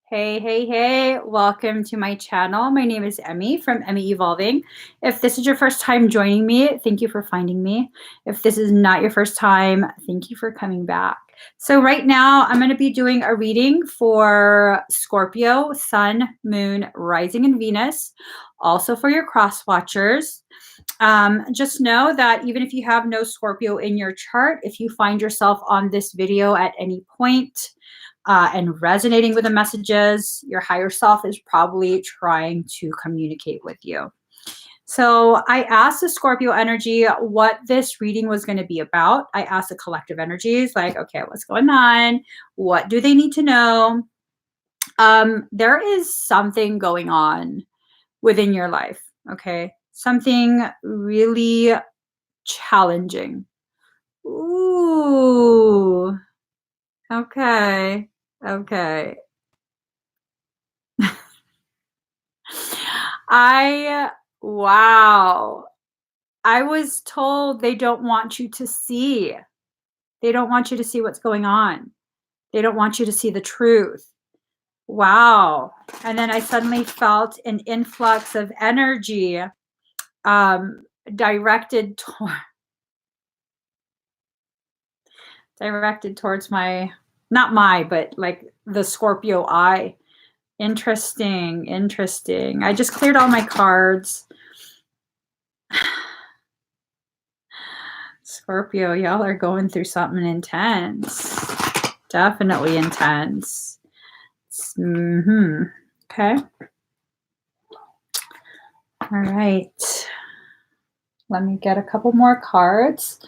Hey, hey, hey, welcome to my channel. My name is Emmy from Emmy Evolving. If this is your first time joining me, thank you for finding me. If this is not your first time, thank you for coming back. So right now, I'm going to be doing a reading for Scorpio, Sun, Moon, Rising, and Venus, also for your cross watchers. Just know that even if you have no Scorpio in your chart, if you find yourself on this video at any point, and resonating with the messages, your higher self is probably trying to communicate with you. So I asked the Scorpio energy what this reading was going to be about. I asked the collective energies, like, okay, what's going on? What do they need to know? There is something going on within your life, okay? Something really challenging. Ooh, okay. Okay. Wow. I was told they don't want you to see. They don't want you to see what's going on. They don't want you to see the truth. Wow. And then I suddenly felt an influx of energy um, directed directed towards not but like the Scorpio eye. Interesting, interesting. I just cleared all my cards. Scorpio, y'all are going through something intense. Definitely intense. Okay. All right. Let me get a couple more cards.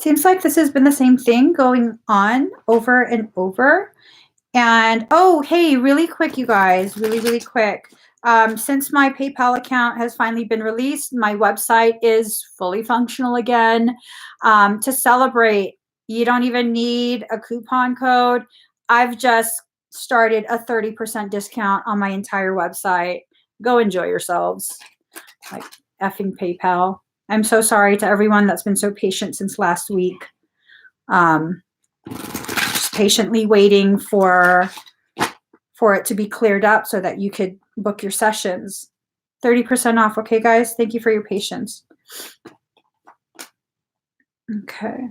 Seems like this has been the same thing going on over and over. And, oh, hey, really quick, you guys, really quick. Since my PayPal account has finally been released, my website is fully functional again. To celebrate, you don't even need a coupon code. I've just started a 30% discount on my entire website. Go enjoy yourselves. Like effing PayPal. I'm so sorry to everyone that's been so patient since last week. Just patiently waiting for it to be cleared up so that you could book your sessions. 30% off. Okay, guys, thank you for your patience. Okay.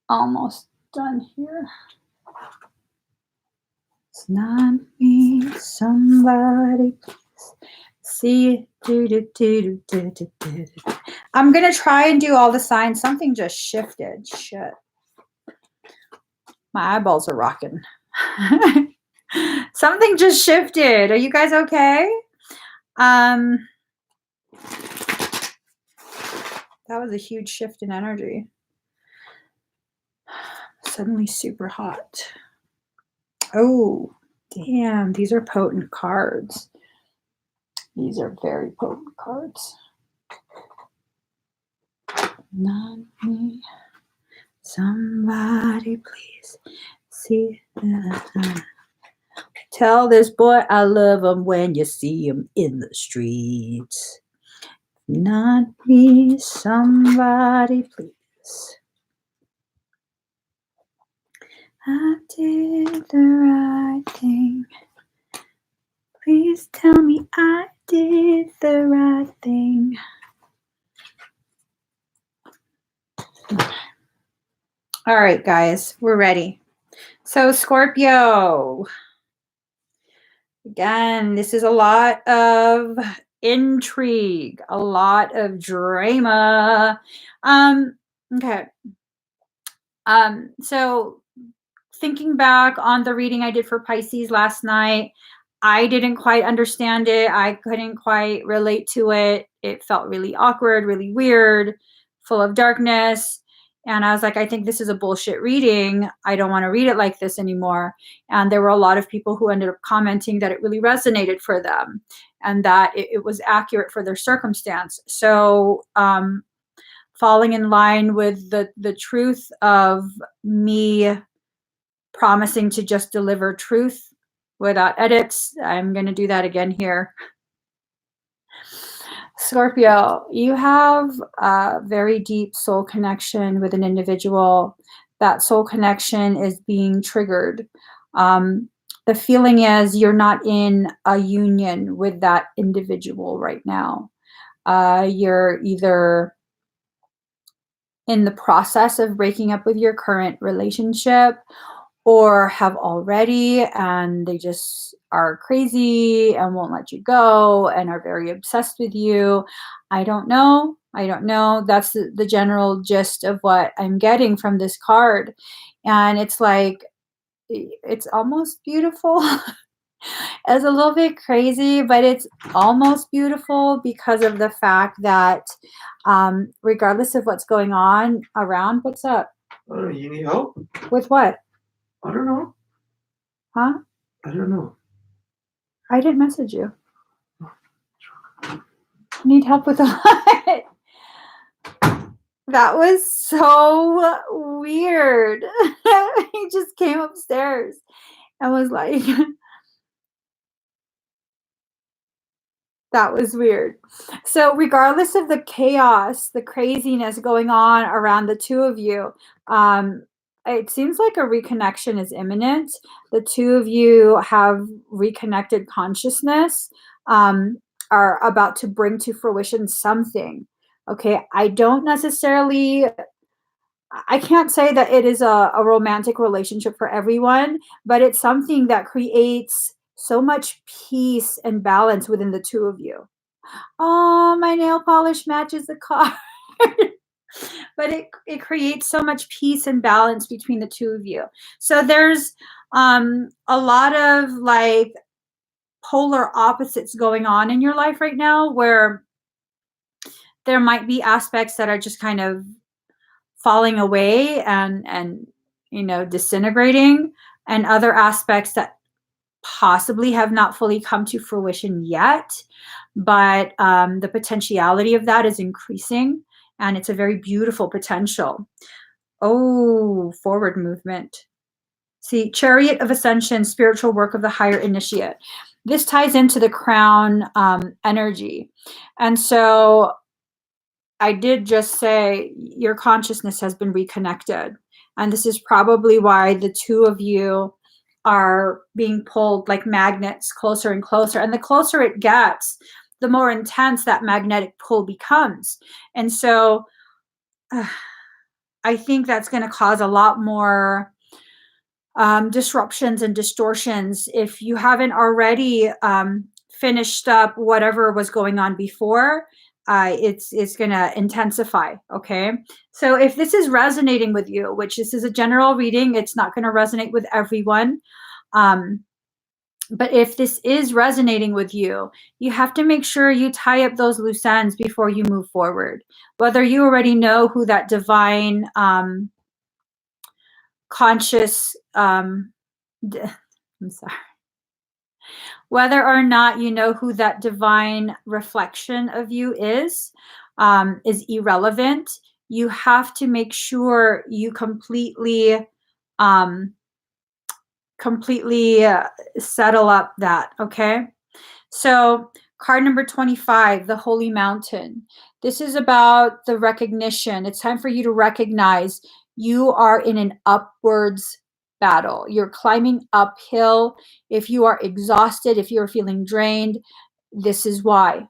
Almost done here. It's not me, somebody please. See, I'm gonna try and do all the signs. Something just shifted. Shit. My eyeballs are rocking. Something just shifted. Are you guys okay? That was a huge shift in energy. Suddenly super hot. Oh, damn. These are potent cards. These are very potent cards. Not me. Somebody please see that. Tell this boy I love him when you see him in the streets. Not me, somebody please. I did the right thing. Please tell me I did the right thing. All right, guys, we're ready. So Scorpio. Again, this is a lot of intrigue, a lot of drama. Okay. So thinking back on the reading I did for Pisces last night, I didn't quite understand it. I couldn't quite relate to it. It felt really awkward, really weird, full of darkness. And I was like, I think this is a bullshit reading. I don't want to read it like this anymore. And there were a lot of people who ended up commenting that it really resonated for them and that it was accurate for their circumstance. So falling in line with the truth of me promising to just deliver truth without edits, I'm going to do that again here. Scorpio, you have a very deep soul connection with an individual that soul connection is being triggered. The feeling is you're not in a union with that individual right now. You're either in the process of breaking up with your current relationship, or have already, and they just are crazy and won't let you go and are very obsessed with you. I don't know. That's the general gist of what I'm getting from this card. And it's like, it's almost beautiful. It's a little bit crazy, but it's almost beautiful because of the fact that regardless of what's going on around, what's up? Oh, you need help? With what? I don't know. Huh? I don't know. I didn't message you. Need help with what? That was so weird. He just came upstairs and was like, that was weird. So regardless of the chaos, the craziness going on around the two of you, it seems like a reconnection is imminent. The two of you have reconnected consciousness, are about to bring to fruition something. Okay, I can't say that it is a romantic relationship for everyone, but it's something that creates so much peace and balance within the two of you. Oh, my nail polish matches the card. But it creates so much peace and balance between the two of you. So there's a lot of like polar opposites going on in your life right now, where there might be aspects that are just kind of falling away and disintegrating, and other aspects that possibly have not fully come to fruition yet, but the potentiality of that is increasing, and it's a very beautiful potential. Oh, forward movement. See, Chariot of Ascension, spiritual work of the higher initiate. This ties into the crown energy. And so I did just say your consciousness has been reconnected. And this is probably why the two of you are being pulled like magnets closer and closer. And the closer it gets, the more intense that magnetic pull becomes. And so I think that's going to cause a lot more disruptions and distortions if you haven't already finished up whatever was going on before. It's going to intensify. Okay, so if this is resonating with you, which this is a general reading, it's not going to resonate with everyone, but if this is resonating with you, you have to make sure you tie up those loose ends before you move forward. Whether you already know who that divine conscious I'm sorry, whether or not you know who that divine reflection of you is irrelevant. You have to make sure you completely settle up that. Okay, so card number 25, the Holy Mountain. This is about the recognition. It's time for you to recognize you are in an upwards battle. You're climbing uphill. If you are exhausted, if you're feeling drained, this is why.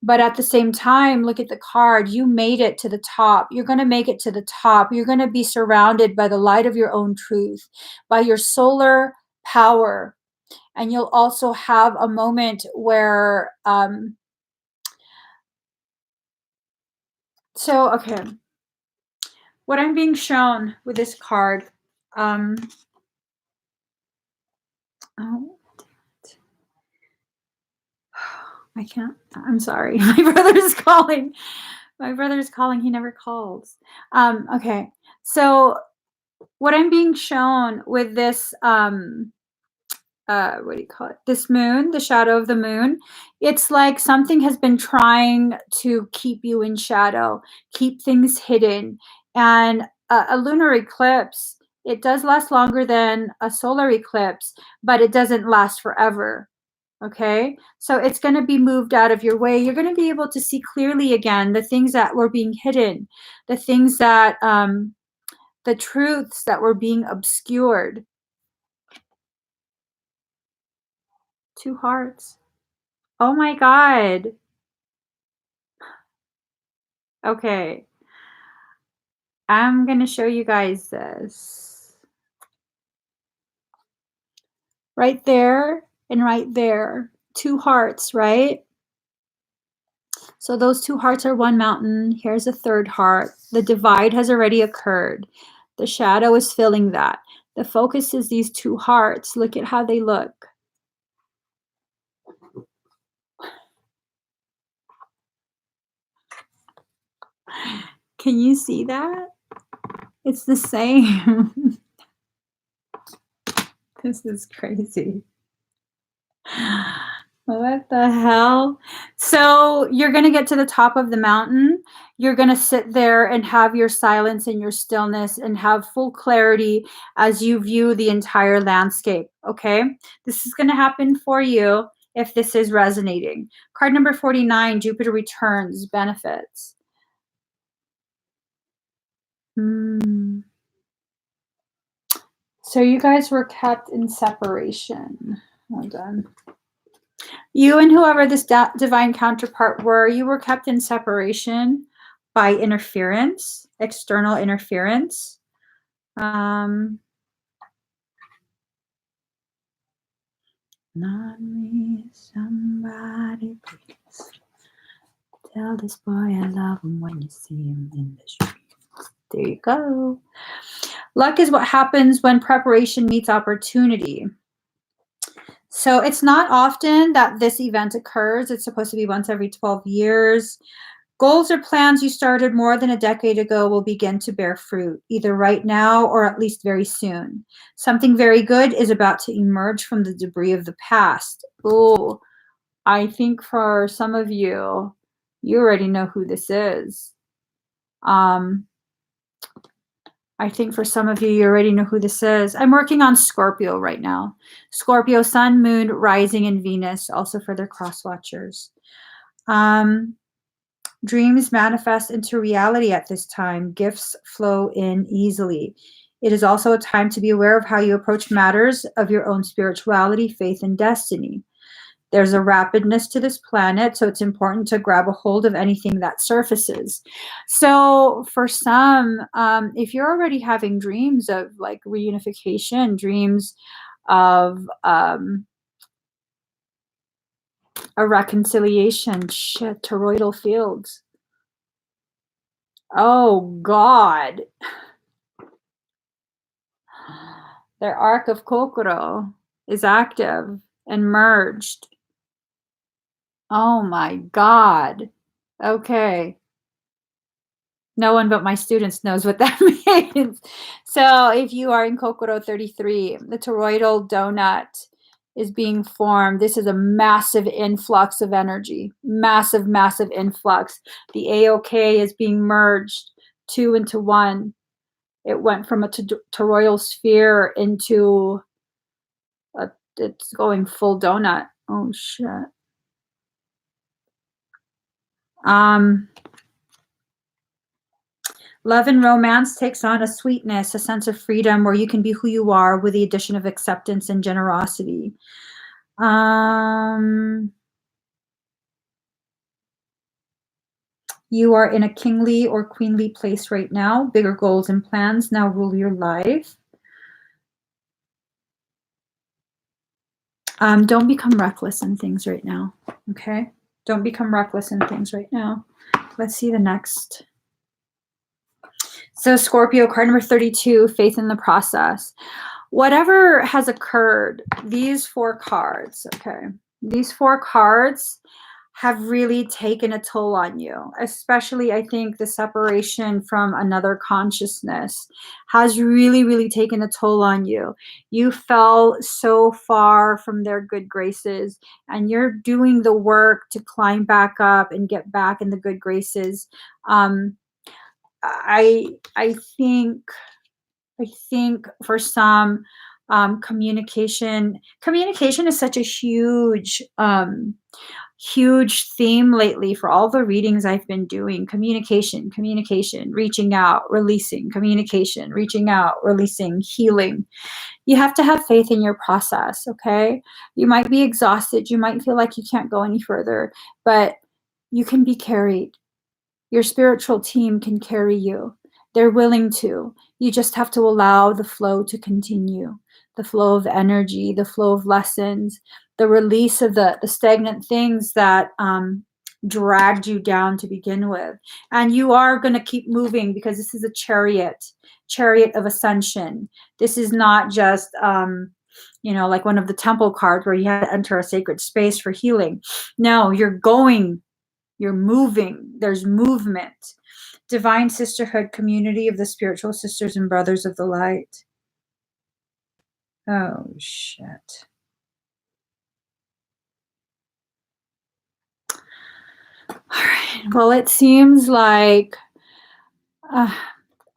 But at the same time, look at the card. You made it to the top. You're going to make it to the top. You're going to be surrounded by the light of your own truth, by your solar power. And you'll also have a moment where, okay, what I'm being shown with this card, oh, I can't, I'm sorry. My brother's calling. He never calls. Okay, so what I'm being shown with this, what do you call it? This moon, the shadow of the moon. It's like something has been trying to keep you in shadow, keep things hidden. And a lunar eclipse, it does last longer than a solar eclipse, but it doesn't last forever. Okay, so it's going to be moved out of your way. You're going to be able to see clearly again the things that were being hidden, the things that the truths that were being obscured. 2 hearts. Oh my God. Okay. I'm going to show you guys this. Right there and right there. 2 hearts, right? So those 2 hearts are one mountain. Here's a third heart. The divide has already occurred. The shadow is filling that. The focus is these 2 hearts. Look at how they look. Can you see that? It's the same. This is crazy. What the hell? So you're going to get to the top of the mountain. You're going to sit there and have your silence and your stillness and have full clarity as you view the entire landscape. Okay? This is going to happen for you if this is resonating. Card number 49, Jupiter returns, benefits. So you guys were kept in separation. Hold on. You and whoever this divine counterpart were, you were kept in separation by interference, external interference. Not me, somebody please. Tell this boy I love him when you see him in the street. There you go. Luck is what happens when preparation meets opportunity. So it's not often that this event occurs. It's supposed to be once every 12 years. Goals or plans you started more than a decade ago will begin to bear fruit, either right now or at least very soon. Something very good is about to emerge from the debris of the past. Oh, I think for some of you, you already know who this is. I think for some of you, you already know who this is. I'm working on Scorpio right now. Scorpio, Sun, Moon, Rising, and Venus, also for their cross watchers. Dreams manifest into reality at this time. Gifts flow in easily. It is also a time to be aware of how you approach matters of your own spirituality, faith, and destiny. There's a rapidness to this planet, so it's important to grab a hold of anything that surfaces. So for some, if you're already having dreams of like reunification, dreams of a reconciliation, shit, toroidal fields. Oh God. Their arc of Kokoro is active and merged. Oh my God. Okay. No one but my students knows what that means. So if you are in Kokoro 33, the toroidal donut is being formed. This is a massive influx of energy. Massive, massive influx. The AOK is being merged 2 into 1. It went from a toroidal sphere into it's going full donut. Oh shit. Love and romance takes on a sweetness, a sense of freedom where you can be who you are with the addition of acceptance and generosity. You are in a kingly or queenly place right now. Bigger goals and plans now rule your life. Don't become reckless in things right now, okay? Don't become reckless in things right now. Let's see the next. So Scorpio, card number 32, faith in the process. Whatever has occurred, these 4 cards, okay, these 4 cards have really taken a toll on you, especially I think the separation from another consciousness has really, really taken a toll on you. You fell so far from their good graces and you're doing the work to climb back up and get back in the good graces. I think for some, communication is such a huge huge theme lately for all the readings I've been doing: communication, communication, reaching out, releasing, communication, reaching out, releasing, healing. You have to have faith in your process, okay? You might be exhausted. You might feel like you can't go any further, but you can be carried. Your spiritual team can carry you. They're willing to. You just have to allow the flow to continue, the flow of energy, the flow of lessons, the release of the stagnant things that dragged you down to begin with. And you are going to keep moving, because this is a chariot of ascension. This is not just, like one of the temple cards where you had to enter a sacred space for healing. No, you're going, you're moving. There's movement. Divine sisterhood, community of the spiritual sisters and brothers of the light. Oh, shit. All right. Well, it seems like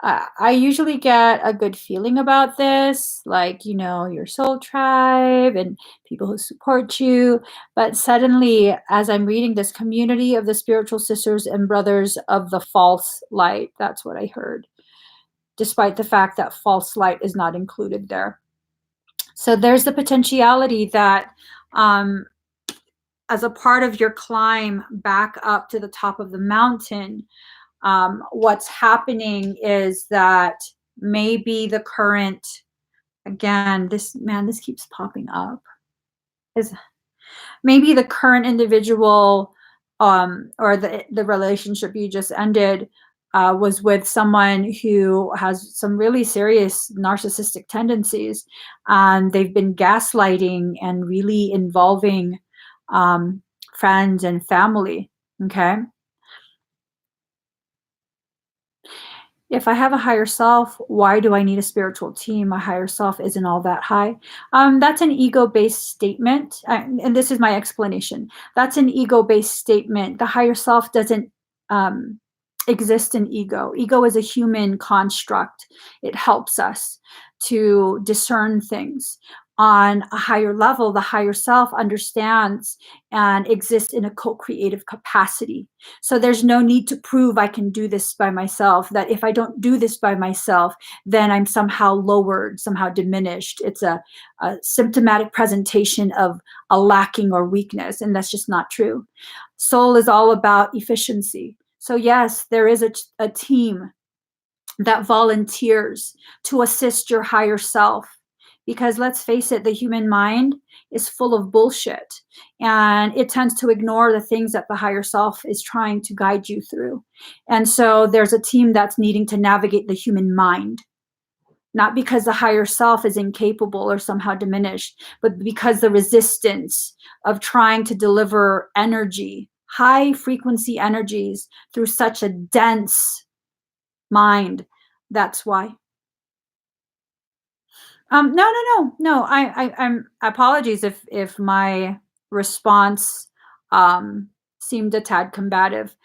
I usually get a good feeling about this, like, your soul tribe and people who support you. But suddenly, as I'm reading this, community of the spiritual sisters and brothers of the false light, that's what I heard, despite the fact that false light is not included there. So there's the potentiality that as a part of your climb back up to the top of the mountain, what's happening is that maybe the current, again, this keeps popping up, is maybe the current individual or the relationship you just ended was with someone who has some really serious narcissistic tendencies, and they've been gaslighting and really involving friends and family. Okay. If I have a higher self, why do I need a spiritual team? My higher self isn't all that high. That's an ego-based statement. And this is my explanation. That's an ego-based statement. The higher self doesn't exist in ego. Ego is a human construct. It helps us to discern things. On a higher level, the higher self understands and exists in a co-creative capacity. So there's no need to prove I can do this by myself, that if I don't do this by myself, then I'm somehow lowered, somehow diminished. It's a symptomatic presentation of a lacking or weakness, and that's just not true. Soul is all about efficiency. So yes, there is a team that volunteers to assist your higher self. Because let's face it, the human mind is full of bullshit, and it tends to ignore the things that the higher self is trying to guide you through. And so there's a team that's needing to navigate the human mind, not because the higher self is incapable or somehow diminished, but because the resistance of trying to deliver energy, high frequency energies, through such a dense mind. That's why. No. I'm apologies if my response seemed a tad combative.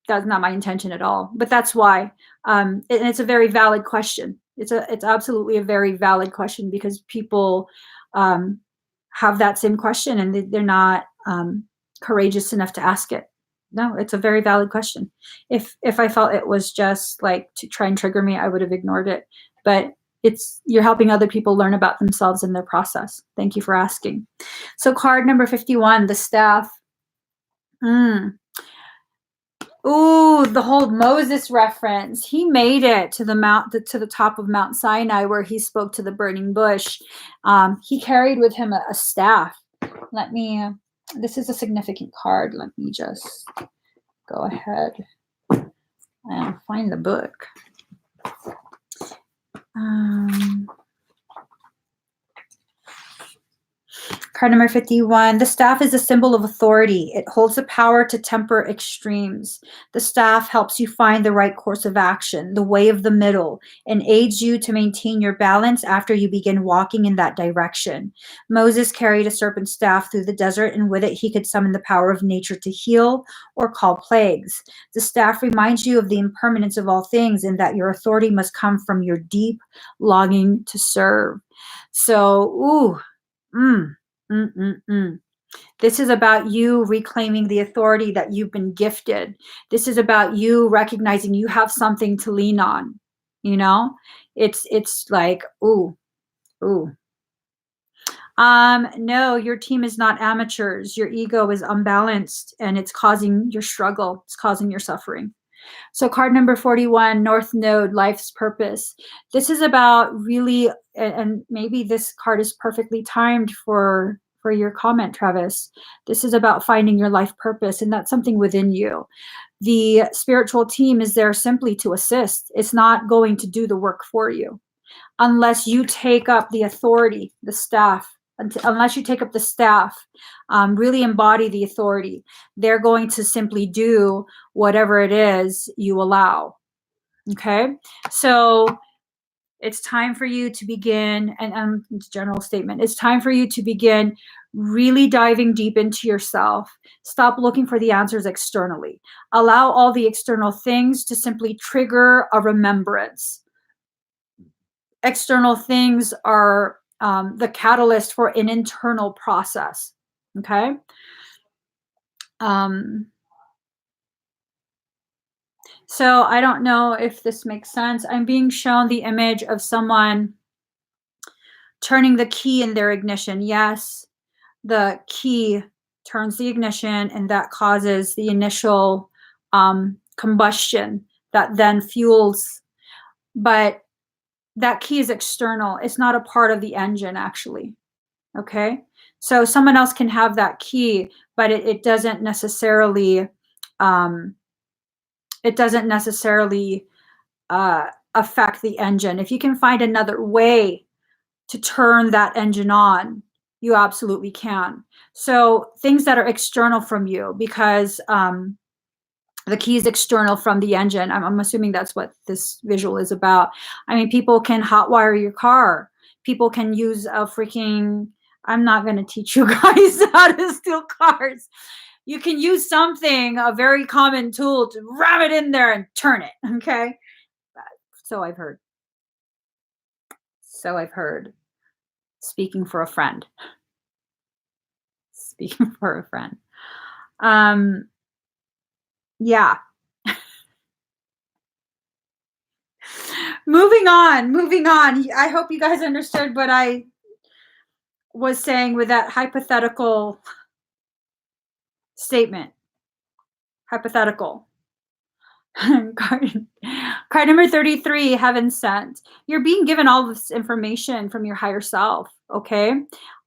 That's not my intention at all. But that's why. And it's a very valid question. It's absolutely a very valid question, because people have that same question, and they're not courageous enough to ask it. No, it's a very valid question. If I felt it was just like to try and trigger me, I would have ignored it. But you're helping other people learn about themselves in their process. Thank you for asking. So card number 51, the staff. Ooh, the whole Moses reference. He made it to the top of Mount Sinai, where he spoke to the burning bush. He carried with him a staff. This is a significant card. Let me just go ahead and find the book. Card number 51, the staff is a symbol of authority. It holds the power to temper extremes. The staff helps you find the right course of action, the way of the middle, and aids you to maintain your balance after you begin walking in that direction. Moses carried a serpent staff through the desert, and with it he could summon the power of nature to heal or call plagues. The staff reminds you of the impermanence of all things, and that your authority must come from your deep longing to serve. So, This is about you reclaiming the authority that you've been gifted. This is about you recognizing you have something to lean on. You know, it's like, ooh, ooh. No, your team is not amateurs. Your ego is unbalanced and it's causing your struggle. It's causing your suffering. So card number 41, North Node, life's purpose. This is about really, and maybe this card is perfectly timed for your comment, Travis. This is about finding your life purpose, and that's something within you. The spiritual team is there simply to assist. It's not going to do the work for you unless you take up the authority, the staff, unless you take up the staff, really embody the authority. They're going to simply do whatever it is you allow. Okay, so it's time for you to begin, and general statement, it's time for you to begin really diving deep into yourself. Stop looking for the answers externally. Allow all the external things to simply trigger a remembrance. External things are the catalyst for an internal process. Okay. So I don't know if this makes sense. I'm being shown the image of someone turning the key in their ignition. Yes, the key turns the ignition, and that causes the initial combustion that then fuels. But that key is external. It's not a part of the engine, actually. Okay. So someone else can have that key, but it doesn't necessarily, affect the engine. If you can find another way to turn that engine on, you absolutely can. So things that are external from you, because the key is external from the engine. I'm assuming that's what this visual is about. I mean, people can hotwire your car. People can use a freaking, I'm not going to teach you guys how to steal cars. You can use something, a very common tool, to ram it in there and turn it. Okay. So I've heard. Speaking for a friend. Yeah. Moving on. I hope you guys understood what I was saying with that hypothetical statement. Hypothetical. Card number 33, Heaven Sent. You're being given all this information from your higher self, okay?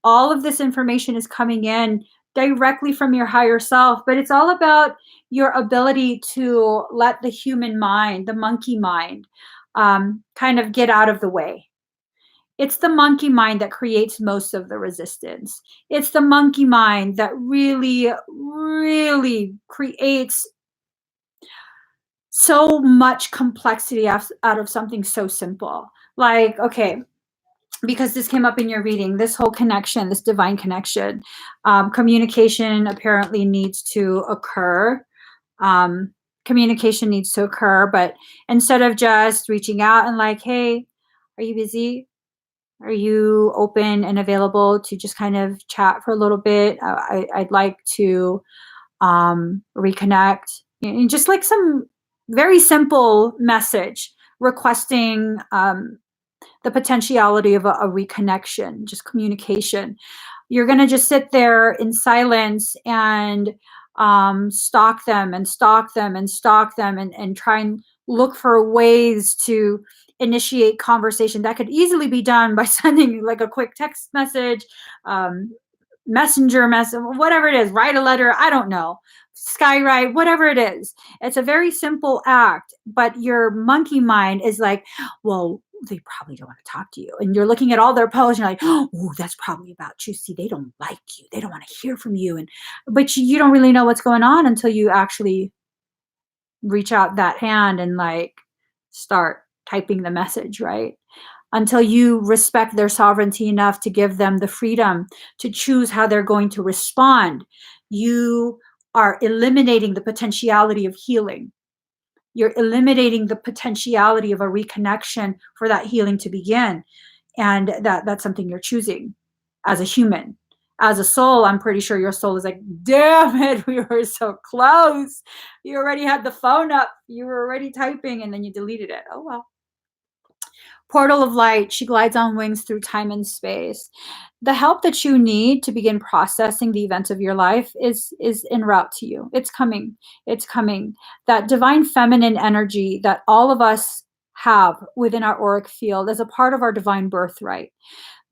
All of this information is coming in directly from your higher self, but it's all about your ability to let the human mind, the monkey mind, kind of get out of the way. It's the monkey mind that creates most of the resistance. It's the monkey mind that really, really creates so much complexity out of something so simple. Like, okay, because this came up in your reading, this whole connection, this divine connection, communication apparently needs to occur. Communication needs to occur, but instead of just reaching out and like, hey, are you busy? Are you open and available to just kind of chat for a little bit? I'd like to reconnect. And just like some very simple message requesting the potentiality of a reconnection, just communication. You're going to just sit there in silence and stalk them and try and look for ways to initiate conversation. That could easily be done by sending like a quick text message, messenger message, whatever it is, write a letter, I don't know, skywrite, whatever it is. It's a very simple act, but your monkey mind is like, well, they probably don't want to talk to you. And you're looking at all their posts and you're like, oh, that's probably about you. See, they don't like you. They don't want to hear from you. But you don't really know what's going on until you actually reach out that hand and like start typing the message, right? Until you respect their sovereignty enough to give them the freedom to choose how they're going to respond, you are eliminating the potentiality of healing. You're eliminating the potentiality of a reconnection for that healing to begin. And that's something you're choosing as a human, As a soul, I'm pretty sure your soul is like, damn it, we were so close. You already had the phone up. You were already typing and then you deleted it. Oh, well. Portal of light, she glides on wings through time and space. The help that you need to begin processing the events of your life is en route to you. It's coming. It's coming. That divine feminine energy that all of us have within our auric field as a part of our divine birthright,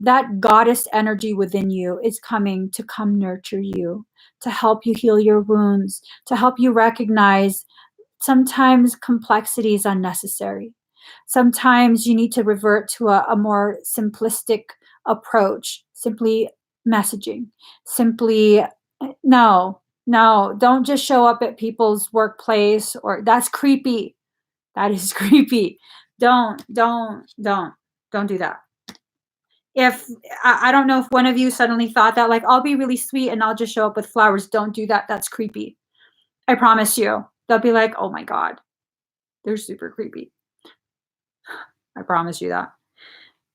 that goddess energy within you is coming to come nurture you, to help you heal your wounds, to help you recognize sometimes complexity is unnecessary. Sometimes you need to revert to a more simplistic approach, simply messaging, simply, no, don't just show up at people's workplace, or that's creepy. That is creepy. Don't do that. If I don't know if one of you suddenly thought that, like, I'll be really sweet and I'll just show up with flowers. Don't do that. That's creepy. I promise you. They'll be like, oh my God, they're super creepy. I promise you that.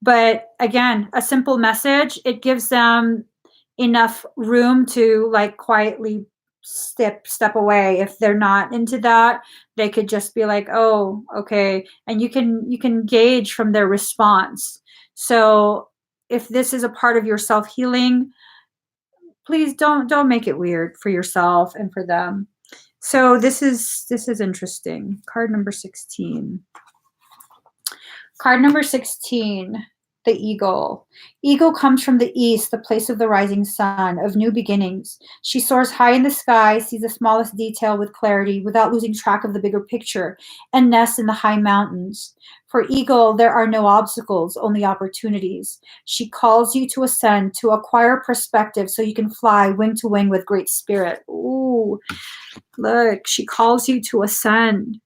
But again, a simple message, it gives them enough room to like quietly step away. If they're not into that, they could just be like, oh, okay. And you can gauge from their response. So if this is a part of your self-healing, please don't make it weird for yourself and for them. So this is interesting. Card number 16. Card number 16, the eagle. Eagle comes from the east, the place of the rising sun, of new beginnings. She soars high in the sky, sees the smallest detail with clarity without losing track of the bigger picture, and nests in the high mountains. For eagle, there are no obstacles, only opportunities. She calls you to ascend, to acquire perspective so you can fly wing to wing with great spirit. Ooh, look, she calls you to ascend.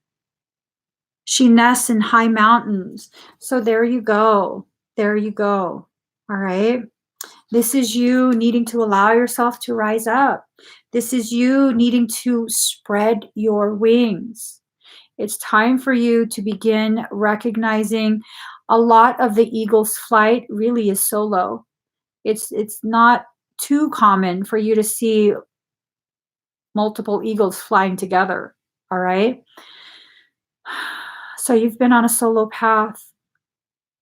She nests in high mountains. So there you go. There you go. All right. This is you needing to allow yourself to rise up. This is you needing to spread your wings. It's time for you to begin recognizing a lot of the eagle's flight really is solo. It's not too common for you to see multiple eagles flying together. All right. So you've been on a solo path.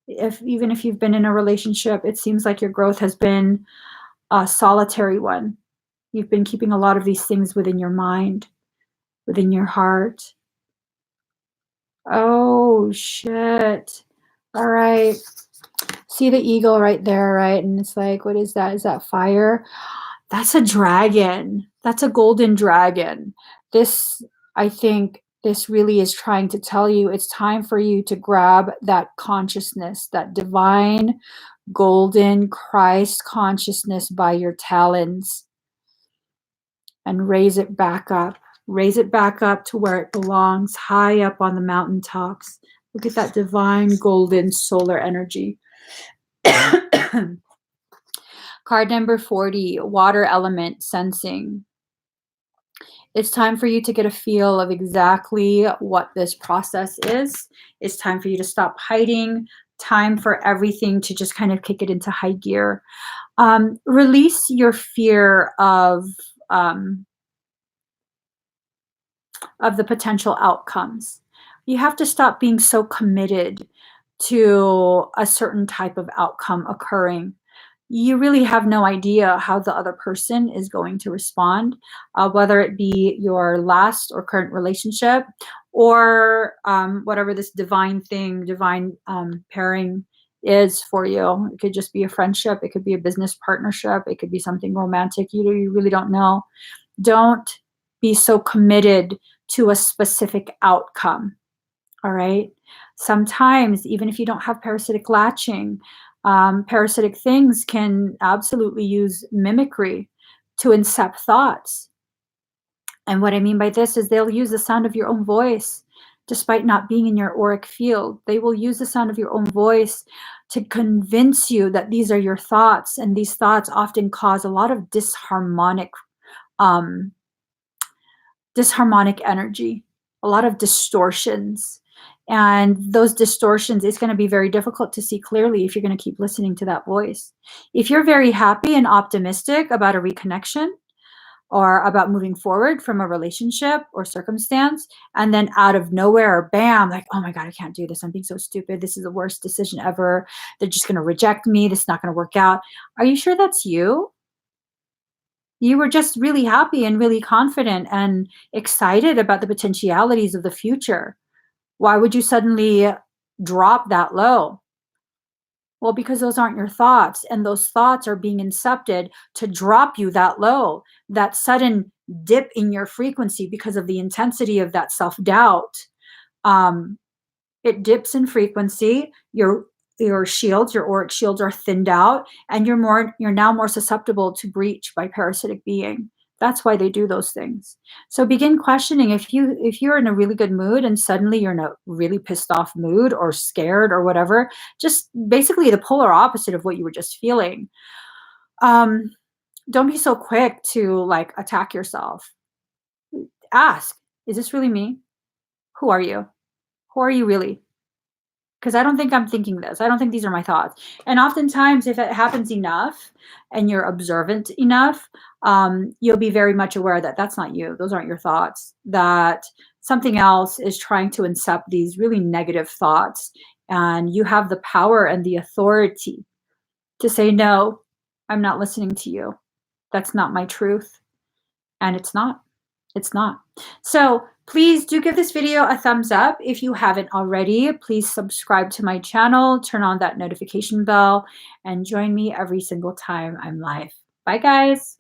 Even if you've been in a relationship, it seems like your growth has been a solitary one. You've been keeping a lot of these things within your mind, within your heart. Oh, shit. All right. See the eagle right there, right? And it's like, what is that? Is that fire? That's a dragon. That's a golden dragon. This, I think, this really is trying to tell you it's time for you to grab that consciousness, that divine, golden Christ consciousness by your talons and raise it back up. Raise it back up to where it belongs, high up on the mountaintops. Look at that divine, golden, solar energy. Card number 40, water element, sensing. It's time for you to get a feel of exactly what this process is. It's time for you to stop hiding. Time for everything to just kind of kick it into high gear. Release your fear of the potential outcomes. You have to stop being so committed to a certain type of outcome occurring. You really have no idea how the other person is going to respond, whether it be your last or current relationship, or whatever this divine thing, divine pairing is for you. It could just be a friendship. It could be a business partnership. It could be something romantic. You really don't know. Don't be so committed to a specific outcome. All right. Sometimes, even if you don't have parasitic latching, parasitic things can absolutely use mimicry to incept thoughts. And what I mean by this is they'll use the sound of your own voice, despite not being in your auric field. They will use the sound of your own voice to convince you that these are your thoughts. And these thoughts often cause a lot of disharmonic energy, a lot of distortions. And those distortions, it's going to be very difficult to see clearly if you're going to keep listening to that voice. If you're very happy and optimistic about a reconnection or about moving forward from a relationship or circumstance, and then out of nowhere, bam, like, oh my God, I can't do this. I'm being so stupid. This is the worst decision ever. They're just going to reject me. This is not going to work out. Are you sure that's you? You were just really happy and really confident and excited about the potentialities of the future. Why would you suddenly drop that low? Well, because those aren't your thoughts, and those thoughts are being incepted to drop you that low, that sudden dip in your frequency because of the intensity of that self-doubt. Um, it dips in frequency. Your shields, your auric shields are thinned out, and you're now more susceptible to breach by parasitic being. That's why they do those things. So begin questioning if you're in a really good mood and suddenly you're in a really pissed off mood or scared or whatever, just basically the polar opposite of what you were just feeling. Um, don't be so quick to like attack yourself. Ask, is this really me? Who are you? Who are you really? Because I don't think I'm thinking this. I don't think these are my thoughts. And oftentimes, if it happens enough and you're observant enough, you'll be very much aware that that's not you. Those aren't your thoughts. That something else is trying to incept these really negative thoughts. And you have the power and the authority to say, no, I'm not listening to you. That's not my truth. And it's not. It's not. So please do give this video a thumbs up. If you haven't already, please subscribe to my channel, turn on that notification bell, and join me every single time I'm live. Bye, guys.